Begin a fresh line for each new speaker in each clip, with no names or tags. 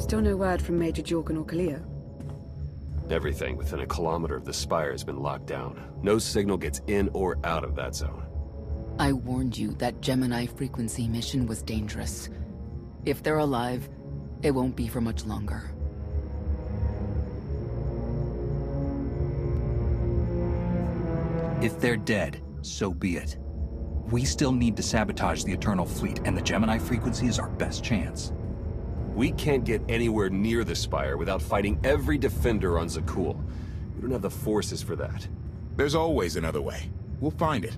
Still no word from Major Jorgen or Kalia?
Everything within a kilometer of the spire has been locked down. No signal gets in or out of that zone.
I warned you that Gemini frequency mission was dangerous. If they're alive, it won't be for much longer.
If they're dead, so be it. We still need to sabotage the Eternal Fleet, and the Gemini frequency is our best chance.
We can't get anywhere near the spire without fighting every defender on Zakul. We don't have the forces for that.
There's always another way. We'll find it.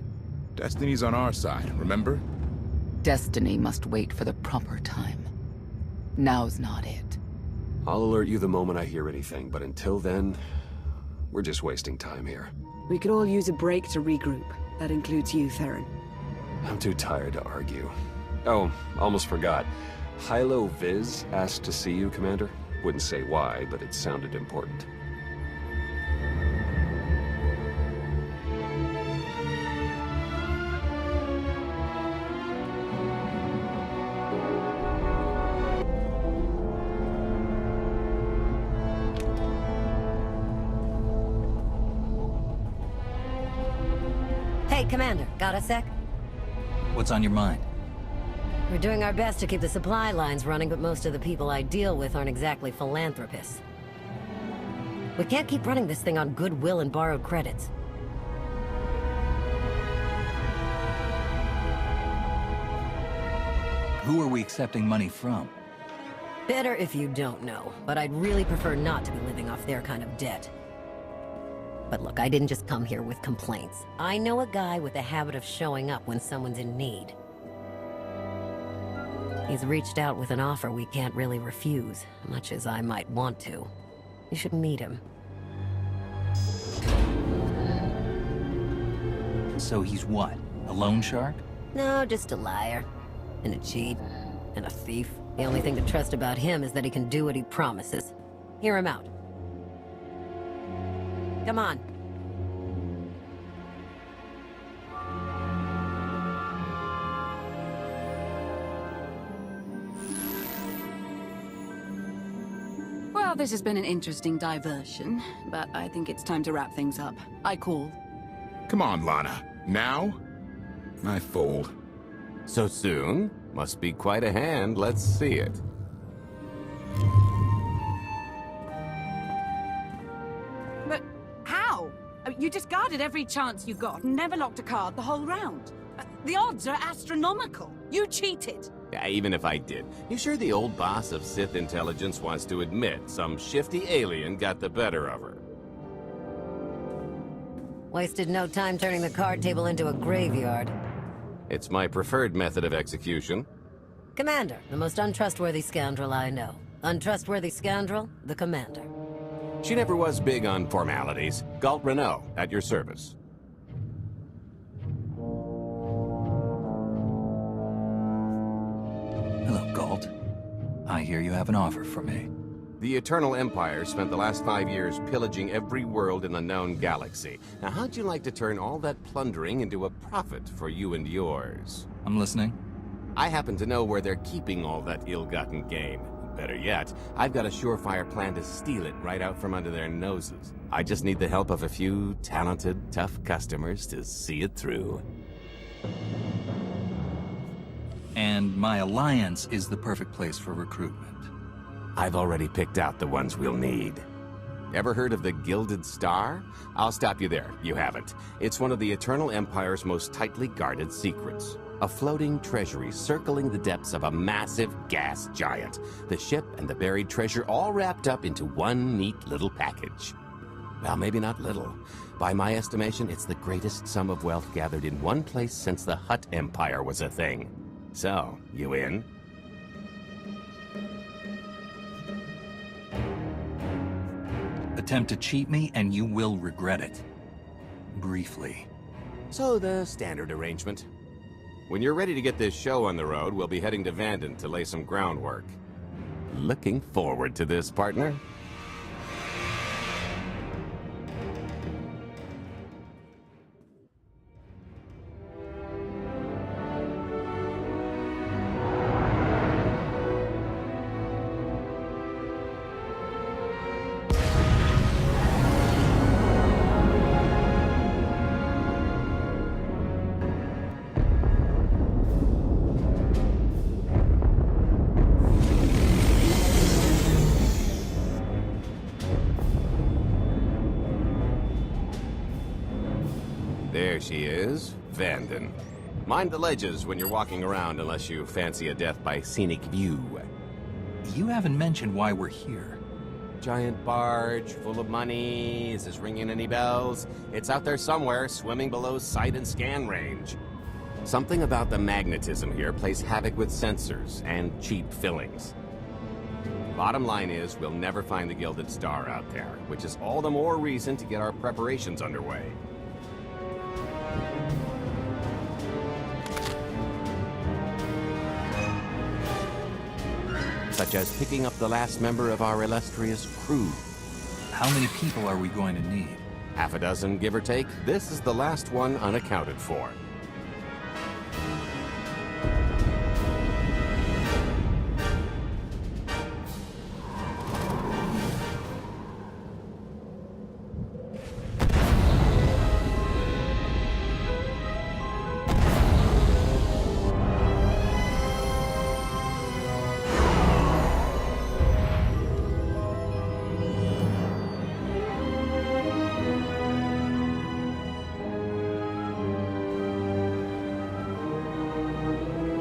Destiny's on our side, remember?
Destiny must wait for the proper time. Now's not it.
I'll alert you the moment I hear anything, but until then, we're just wasting time here.
We could all use a break to regroup. That includes you, Theron.
I'm too tired to argue. Oh, almost forgot. Hylo Viz asked to see you, Commander. Wouldn't say why, but it sounded important.
Hey, Commander, got a sec?
What's on your mind?
We're doing our best to keep the supply lines running, but most of the people I deal with aren't exactly philanthropists. We can't keep running this thing on goodwill and borrowed credits.
Who are we accepting money from?
Better if you don't know, but I'd really prefer not to be living off their kind of debt. But look, I didn't just come here with complaints. I know a guy with a habit of showing up when someone's in need. He's reached out with an offer we can't really refuse, much as I might want to. You should meet him.
So he's what? A loan shark?
No, just a liar. And a cheat. And a thief. The only thing to trust about him is that he can do what he promises. Hear him out. Come on.
Well, this has been an interesting diversion, but I think it's time to wrap things up. I call.
Come on, Lana. Now? I fold.
So soon? Must be quite a hand. Let's see it.
But how? You discarded every chance you got and never locked a card the whole round. The odds are astronomical. You cheated.
Yeah, even if I did. You sure the old boss of Sith intelligence wants to admit some shifty alien got the better of her?
Wasted no time turning the card table into a graveyard.
It's my preferred method of execution.
Commander, the most untrustworthy scoundrel I know. Untrustworthy scoundrel, the Commander.
She never was big on formalities. Galt Renault, at your service.
Hello, Galt. I hear you have an offer for me.
The Eternal Empire spent the last 5 years pillaging every world in the known galaxy. Now, how'd you like to turn all that plundering into a profit for you and yours?
I'm listening.
I happen to know where they're keeping all that ill-gotten gain. Better yet, I've got a surefire plan to steal it right out from under their noses. I just need the help of a few talented, tough customers to see it through.
And my alliance is the perfect place for recruitment.
I've already picked out the ones we'll need. Ever heard of the Gilded Star? I'll stop you there. You haven't. It's one of the Eternal Empire's most tightly guarded secrets. A floating treasury circling the depths of a massive gas giant. The ship and the buried treasure all wrapped up into one neat little package. Well, maybe not little. By my estimation, it's the greatest sum of wealth gathered in one place since the Hutt Empire was a thing. So, you in?
Attempt to cheat me, and you will regret it. Briefly.
So the standard arrangement. When you're ready to get this show on the road, we'll be heading to Vanden to lay some groundwork. Looking forward to this, partner. There she is, Vanden. Mind the ledges when you're walking around unless you fancy a death by scenic view.
You haven't mentioned why we're here.
Giant barge, full of money. Is this ringing any bells? It's out there somewhere, swimming below sight and scan range. Something about the magnetism here plays havoc with sensors and cheap fillings. Bottom line is, we'll never find the Gilded Star out there, which is all the more reason to get our preparations underway. Such as picking up the last member of our illustrious crew.
How many people are we going to need?
Half a dozen, give or take. This is the last one unaccounted for.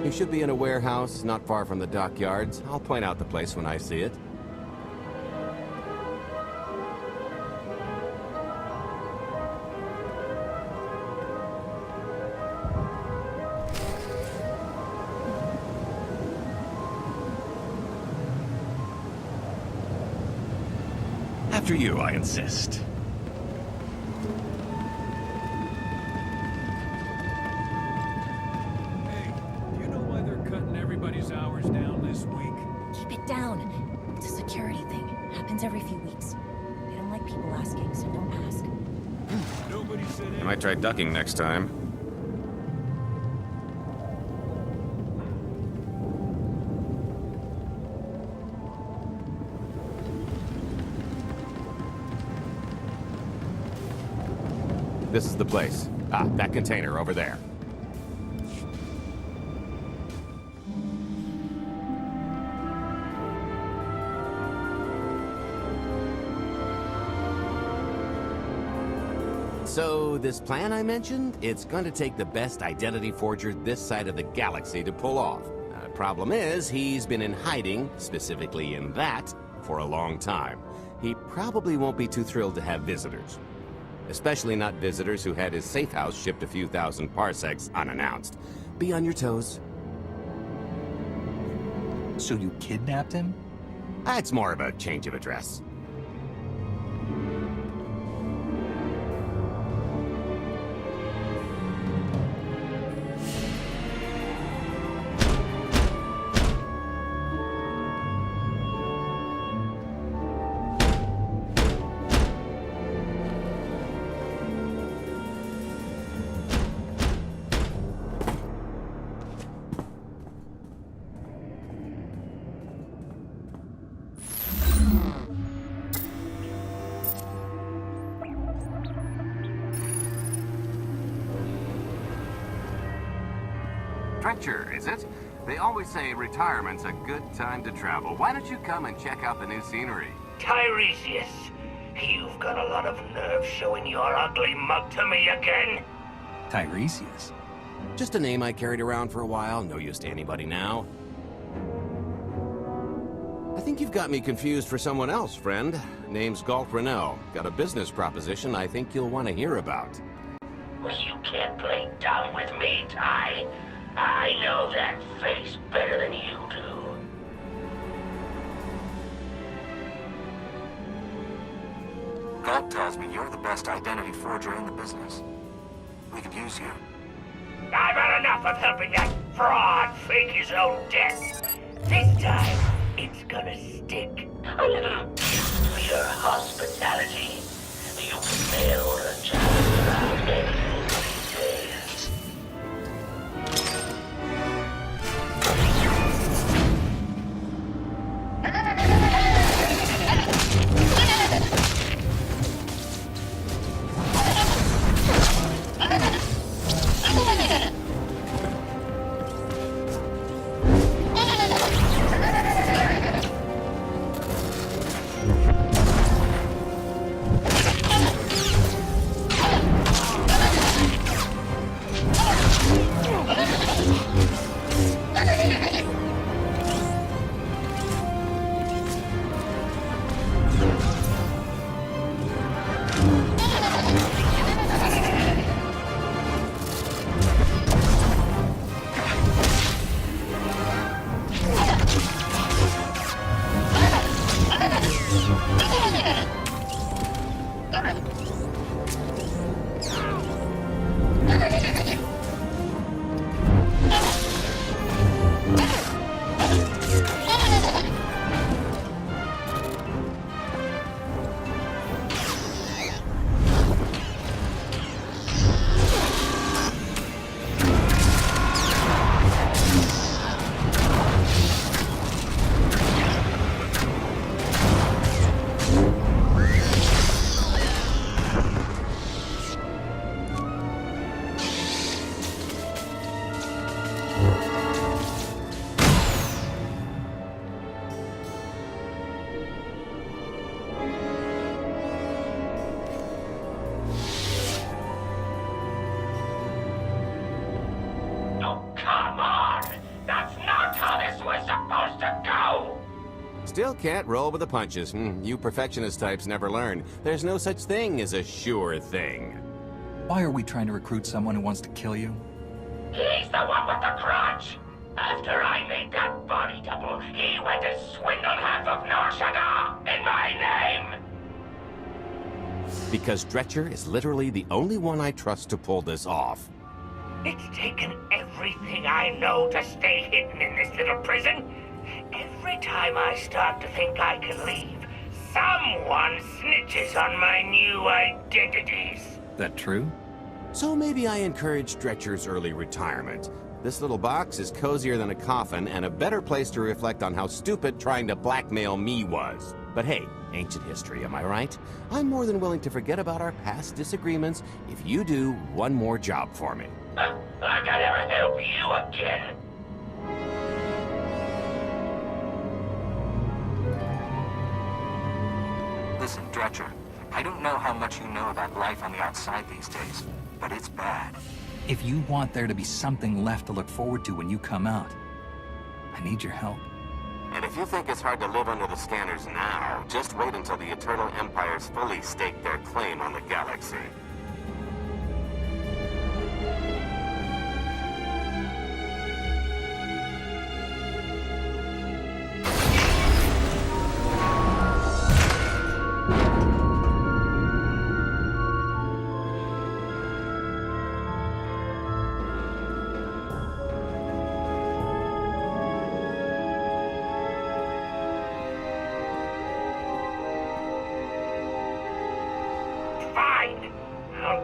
You should be in a warehouse not far from the dockyards. I'll point out the place when I see it.
After you, I insist.
Keep it down. It's a security thing. Happens every few weeks. They don't like people asking, so don't ask.
I might try ducking next time. This is the place. Ah, that container over there. So, this plan I mentioned, it's going to take the best identity forger this side of the galaxy to pull off. Problem is, he's been in hiding, specifically in that, for a long time. He probably won't be too thrilled to have visitors. Especially not visitors who had his safe house shipped a few thousand parsecs unannounced. Be on your toes.
So you kidnapped him?
It's more of a change of address. Trencher, is it? They always say retirement's a good time to travel. Why don't you come and check out the new scenery?
Tiresias, you've got a lot of nerve showing your ugly mug to me again.
Tiresias?
Just a name I carried around for a while. No use to anybody now. I think you've got me confused for someone else, friend. Name's Galt Renell. Got a business proposition I think you'll want to hear about.
You can't play dumb with me, Ty. I know that face better than you do.
Galt tells me you're the best identity forger in the business. We could use you.
I've had enough of helping that fraud fake his own death. This time, it's gonna stick. A little gift for your hospitality. You can mail the challenge around any details.
can't roll with the punches. You perfectionist types never learn. There's no such thing as a sure thing.
Why are we trying to recruit someone who wants to kill you?
He's the one with the crutch. After I made that body double, he went to swindle half of Nar Shaddaa in my name.
Because Dretcher is literally the only one I trust to pull this off.
It's taken everything I know to stay hidden in this little prison. Every time I start to think I can leave, someone snitches on my new identities.
That true?
So maybe I encourage Dretcher's early retirement. This little box is cozier than a coffin and a better place to reflect on how stupid trying to blackmail me was. But hey, ancient history, am I right? I'm more than willing to forget about our past disagreements if you do one more job for me.
I can never help you again.
Listen, Dretcher, I don't know how much you know about life on the outside these days, but it's bad.
If you want there to be something left to look forward to when you come out, I need your help.
And if you think it's hard to live under the scanners now, just wait until the Eternal Empires fully stake their claim on the galaxy.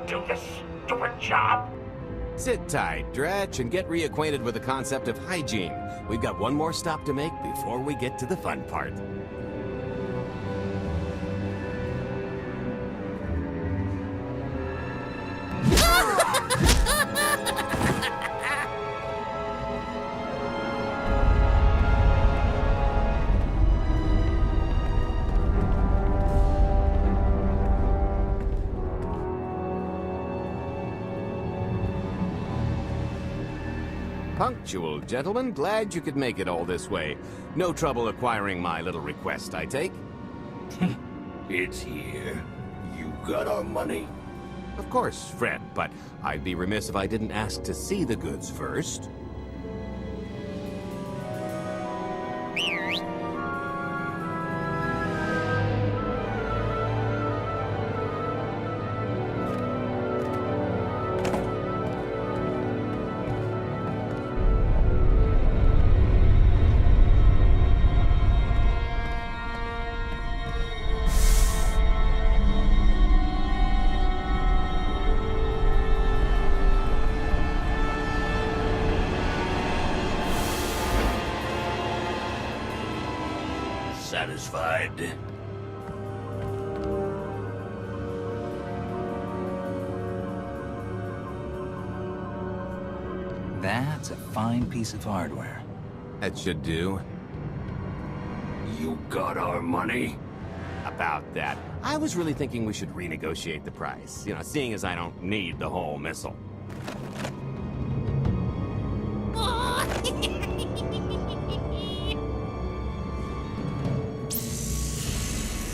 Do the stupid job.
Sit tight, Dretch, and get reacquainted with the concept of hygiene. We've got one more stop to make before we get to the fun part. Punctual, gentlemen. Glad you could make it all this way. No trouble acquiring my little request, I take?
It's here. You got our money?
Of course, friend, but I'd be remiss if I didn't ask to see the goods first.
Satisfied?
That's a fine piece of hardware.
That should do.
You got our money?
About that. I was really thinking we should renegotiate the price. You know, seeing as I don't need the whole missile.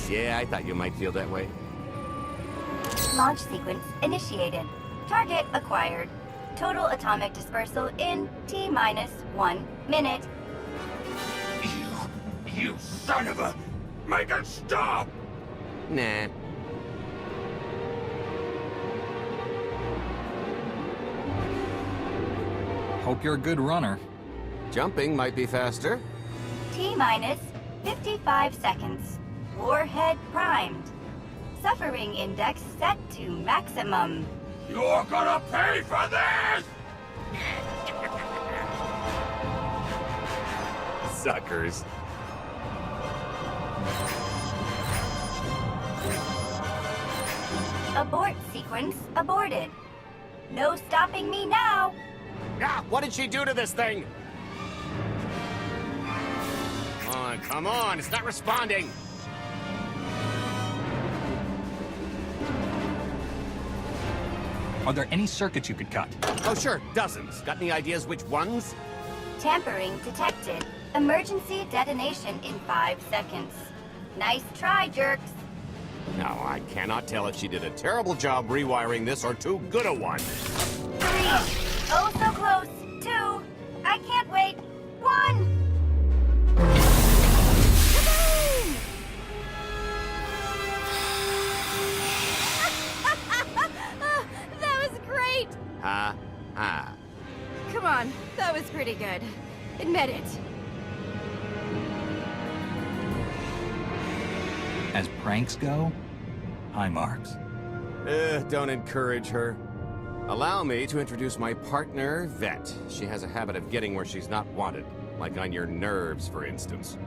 Yeah, I thought you might feel that way.
Launch sequence initiated. Target acquired. Total atomic dispersal in T-minus 1 minute.
You son of a... Make it stop!
Nah.
Hope you're a good runner.
Jumping might be faster.
T-minus 55 seconds. Warhead primed. Suffering index set to maximum.
You're gonna pay for this!
Suckers.
Abort sequence aborted. No stopping me now.
Ah, what did she do to this thing? Come on, it's not responding.
Are there any circuits you could cut?
Oh, sure, dozens. Got any ideas which ones?
Tampering detected. Emergency detonation in 5 seconds. Nice try, jerks.
Now, I cannot tell if she did a terrible job rewiring this or too good a one.
3. Oh, so close. 2. I can't wait. 1.
That was great!
Ha, ha.
Come on, that was pretty good. Admit it.
As pranks go, high marks.
Don't encourage her. Allow me to introduce my partner, Vet. She has a habit of getting where she's not wanted, like on your nerves, for instance.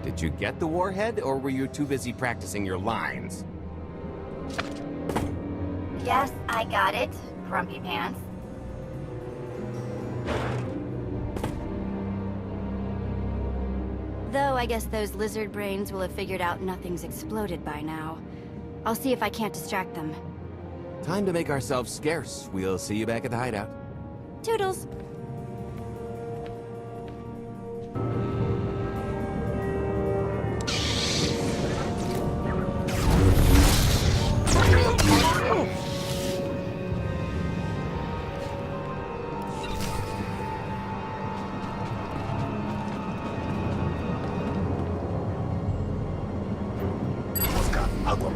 Did you get the warhead, or were you too busy practicing your lines?
Yes, I got it, Grumpy Pants.
Though I guess those lizard brains will have figured out nothing's exploded by now. I'll see if I can't distract them.
Time to make ourselves scarce. We'll see you back at the hideout.
Toodles!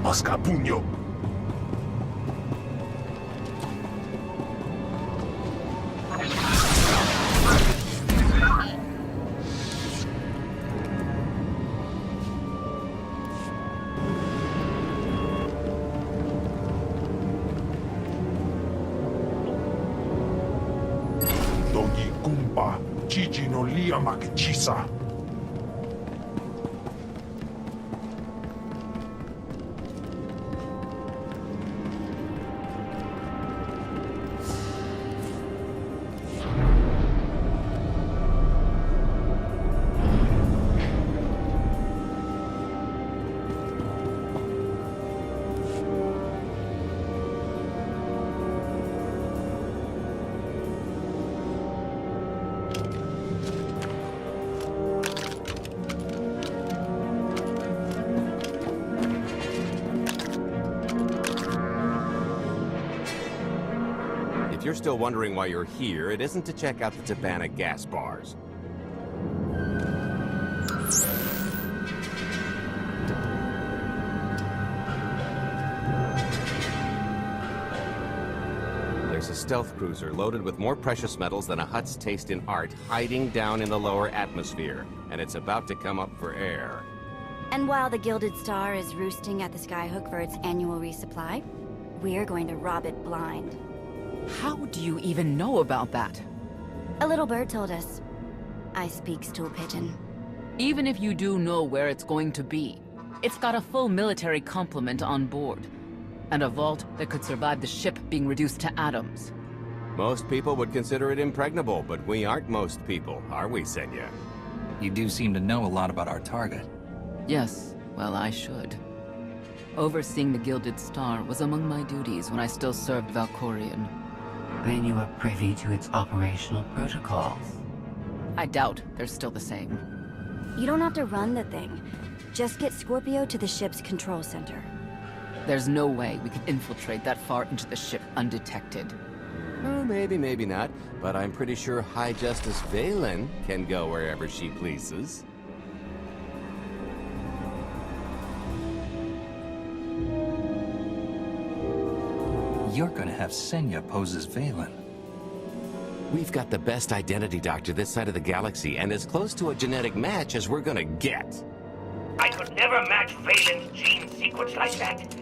Mosca puño. Dogi kumpa, Gigi no lia makchisa.
If you're still wondering why you're here, it isn't to check out the Tabana gas bars. There's a stealth cruiser loaded with more precious metals than a Hutt's taste in art hiding down in the lower atmosphere, and it's about to come up for air.
And while the Gilded Star is roosting at the Skyhook for its annual resupply, we're going to rob it blind.
How do you even know about that?
A little bird told us. I speak stool pigeon.
Even if you do know where it's going to be, it's got a full military complement on board, and a vault that could survive the ship being reduced to atoms.
Most people would consider it impregnable, but we aren't most people, are we, Senya?
You do seem to know a lot about our target.
Yes, well, I should. Overseeing the Gilded Star was among my duties when I still served Valkorion.
Then you are privy to its operational protocols.
I doubt they're still the same.
You don't have to run the thing. Just get Scorpio to the ship's control center.
There's no way we could infiltrate that far into the ship undetected.
Well, maybe, maybe not, but I'm pretty sure High Justice Valen can go wherever she pleases.
You're gonna have Senya pose as Valen.
We've got the best identity doctor this side of the galaxy, and as close to a genetic match as we're gonna get.
I could never match Valen's gene sequence like that.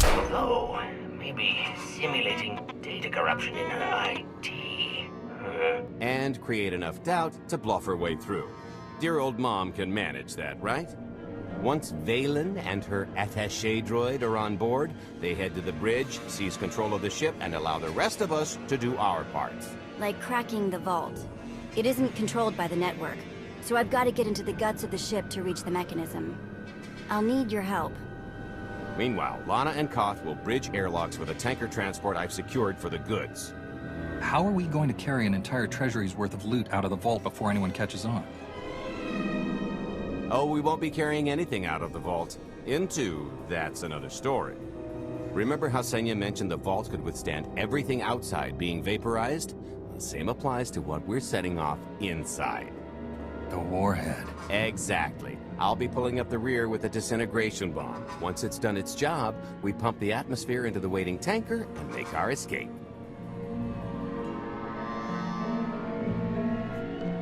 Although, maybe simulating data corruption in her IT.
And create enough doubt to bluff her way through. Dear old mom can manage that, right? Once Valen and her attaché droid are on board, they head to the bridge, seize control of the ship, and allow the rest of us to do our parts.
Like cracking the vault. It isn't controlled by the network, so I've got to get into the guts of the ship to reach the mechanism. I'll need your help.
Meanwhile, Lana and Koth will bridge airlocks with a tanker transport I've secured for the goods.
How are we going to carry an entire treasury's worth of loot out of the vault before anyone catches on?
Oh, we won't be carrying anything out of the vault. Into that's another story. Remember how Senya mentioned the vault could withstand everything outside being vaporized? The same applies to what we're setting off inside.
The warhead.
Exactly. I'll be pulling up the rear with a disintegration bomb. Once it's done its job, we pump the atmosphere into the waiting tanker and make our escape.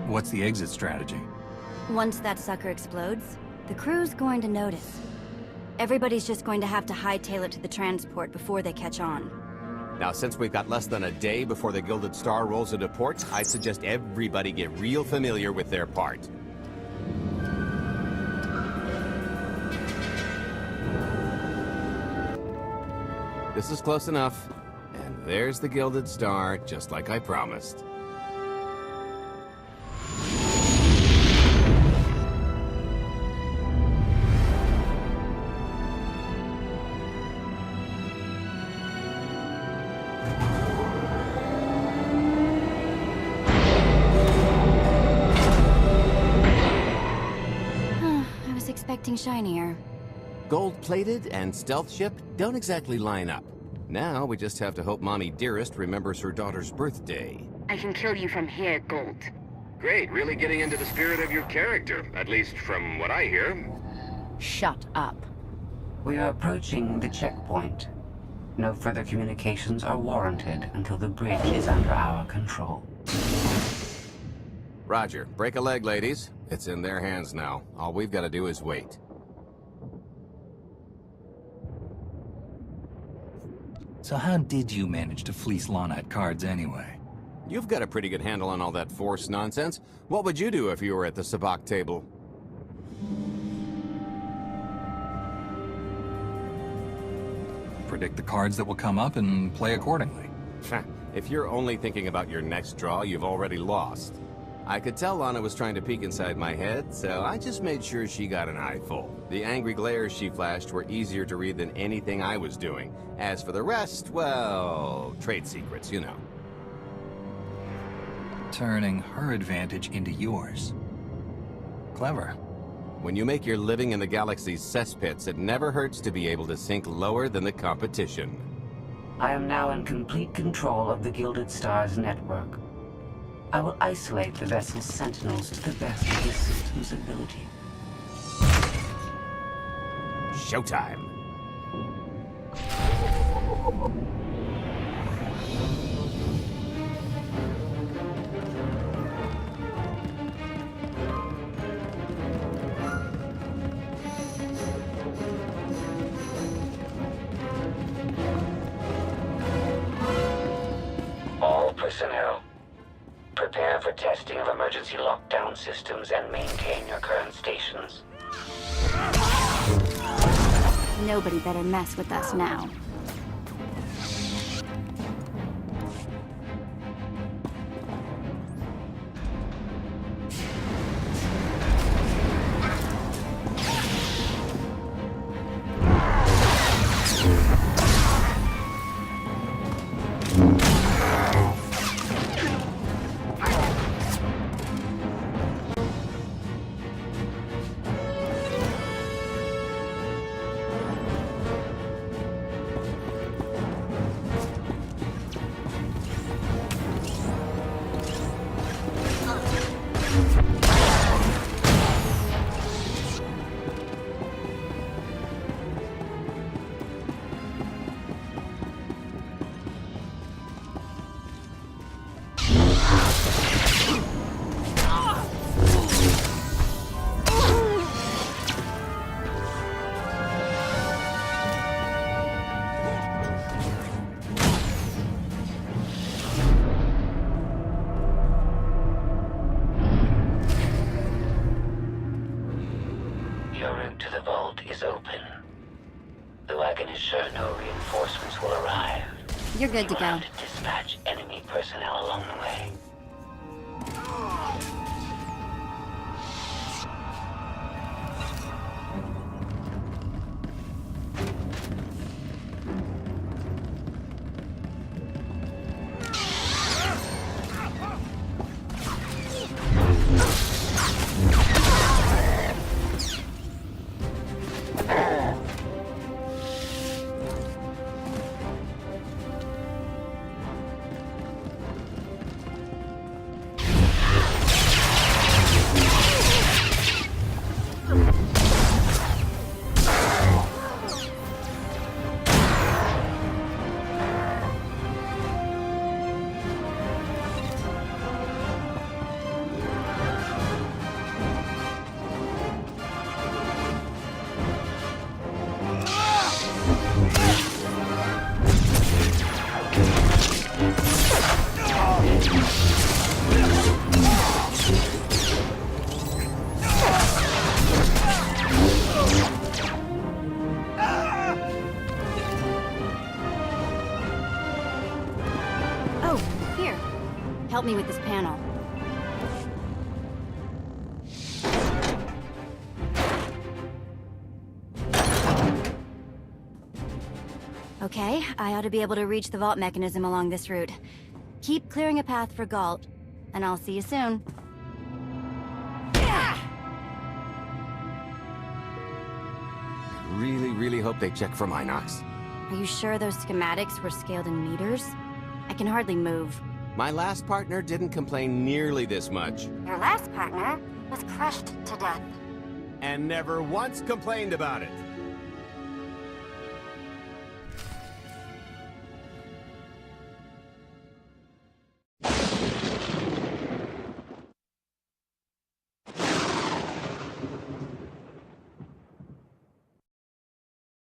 What's the exit strategy?
Once that sucker explodes, the crew's going to notice. Everybody's just going to have to hightail it to the transport before they catch on.
Now, since we've got less than a day before the Gilded Star rolls into port, I suggest everybody get real familiar with their part. This is close enough. And there's the Gilded Star, just like I promised.
Shinier.
Gold-plated and stealth ship don't exactly line up. Now we just have to hope Mommy Dearest remembers her daughter's birthday.
I can kill you from here, Gold.
Great, really getting into the spirit of your character, at least from what I hear.
Shut up.
We are approaching the checkpoint. No further communications are warranted until the bridge is under our control.
Roger. Break a leg, ladies. It's in their hands now. All we've got to do is wait.
So how did you manage to fleece Lana at cards anyway?
You've got a pretty good handle on all that Force nonsense. What would you do if you were at the sabacc table?
Predict the cards that will come up and play accordingly.
If you're only thinking about your next draw, you've already lost. I could tell Lana was trying to peek inside my head, so I just made sure she got an eye full. The angry glares she flashed were easier to read than anything I was doing. As for the rest, well, trade secrets, you know.
Turning her advantage into yours. Clever.
When you make your living in the galaxy's cesspits, it never hurts to be able to sink lower than the competition.
I am now in complete control of the Gilded Star's network. I will isolate the vessel's sentinels to the best of the system's ability.
Showtime!
All personnel, prepare for testing of emergency lockdown systems and maintain your current stations.
Nobody better mess with us now. You're good to go.
Dispatch enemy personnel along the way.
Help me with this panel. Okay, I ought to be able to reach the vault mechanism along this route. Keep clearing a path for Galt, and I'll see you soon.
Really hope they check for Minox.
Are you sure those schematics were scaled in meters? I can hardly move.
My last partner didn't complain nearly this much.
Your last partner was crushed to death.
And never once complained about it.